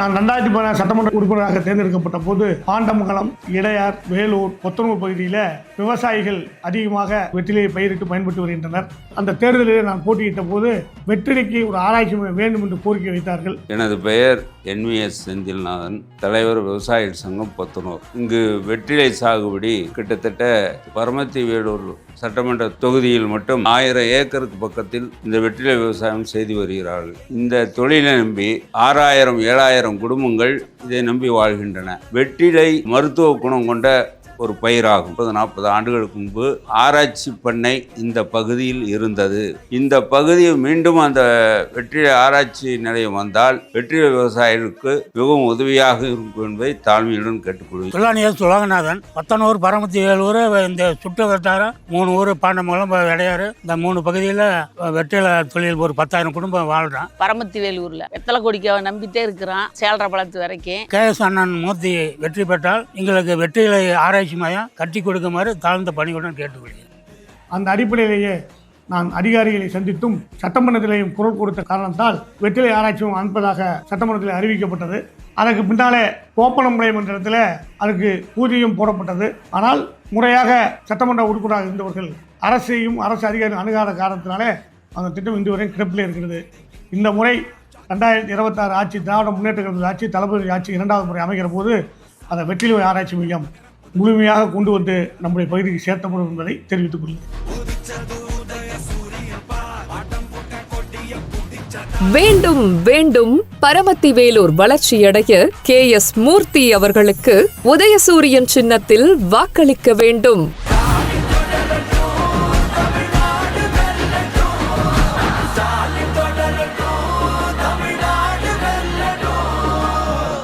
நான் 2010 சட்டமன்ற உறுப்பினராக தேர்ந்தெடுக்கப்பட்ட போது ஆண்டமங்கலம், இடையார், வேலூர், கொத்தனூர் பகுதியில் விவசாயிகள் அதிகமாக வெற்றிலையை பயிரிட்டு பயன்பட்டு வருகின்றனர். அந்த தேர்தலில் நான் போட்டியிட்ட போது வெற்றிலைக்கு ஒரு ஆராய்ச்சி வேண்டும் என்று கோரிக்கை வைத்தார்கள். எனது பெயர் NVS செந்தில்நாதன், தலைவர் விவசாயிகள் சங்கம் கொத்தனூர். இங்கு வெற்றிலை சாகுபடி கிட்டத்தட்ட பரமத்தி வேலூர் சட்டமன்ற தொகுதியில் மட்டும் 1000 ஏக்கருக்கு பக்கத்தில் இந்த வெற்றிலை விவசாயம் செய்து வருகிறார்கள். இந்த தொழிலை நம்பி 6000 7000 குடும்பங்கள் இதை நம்பி வாழ்கின்றன. வெற்றிலை மருத்துவ குணம் கொண்ட ஒரு பயிராகும். 40 ஆண்டுகளுக்கு முன்பு ஆராய்ச்சி பண்ணை இந்த பகுதியில் இருந்தது. இந்த பகுதி மீண்டும் அந்த வெற்றிலை ஆராய்ச்சி நிலையம் வந்தால் வெற்றிலை விவசாயிகளுக்கு மிகவும் உதவியாக இருக்கும் என்பதை தாழ்மையுடன் கேட்டுக்கொள்கிறேன். துலானியர் சுலகநாதன், பத்தனூர், பரமத்தி வேலூர், இந்த சுற்று வட்டாரம் 3 ஊர், பாண்டமங்கலம், இடையாறு, இந்த 3 பகுதியில் வெற்றிலை தொழில் ஒரு 10,000 குடும்பம் வாழ்றான். பரமத்தி வேலூர்ல வெத்தலை கொடிக்க நம்பிட்டே இருக்கிறான், சேலர பழத்து வரைக்கும். KS அண்ணன் மூர்த்தி வெற்றி பெற்றால் எங்களுக்கு வெற்றிலை ஆராய்ச்சி மையம் கட்டி கொடுக்குமாறு தாழ்ந்த பணியுடன் கேட்டுக்கொள்கிறேன். அந்த அடிப்படையிலேயே நான் அதிகாரிகளை சந்தித்தும் சட்டமன்றத்திலேயும் குரல் கொடுத்த காரணத்தால் வெற்றிலை ஆராய்ச்சியும் அனுப்பதாக சட்டமன்றத்தில் அறிவிக்கப்பட்டது. அதற்கு பின்னாலே கோப்பனம்பாளையம் என்ற இடத்துல அதுக்கு பூஜையும் போடப்பட்டது. ஆனால் முறையாக சட்டமன்ற உறுப்பினராக இருந்தவர்கள் அரசையும் அரசு அதிகாரிகள் அணுகாத காரணத்தினாலே அந்த திட்டம் இன்று வரை கிடப்பில் இருக்கிறது. இந்த முறை 2026 ஆட்சி, திராவிட முன்னேற்ற கழக ஆட்சி, தளபதி ஆட்சி 2வது முறை அமைகிற போது அந்த வெற்றிலை ஆராய்ச்சி மையம் முழுமையாக கொண்டு வந்து நம்முடைய பகுதிக்கு சேர்த்தப்படும் என்பதை தெரிவித்துக் கொள்கிறேன். வேண்டும் வேண்டும் பரமத்தி வேலூர் வளர்ச்சியடைய KS மூர்த்தி அவர்களுக்கு உதயசூரியன் சின்னத்தில் வாக்களிக்க வேண்டும்.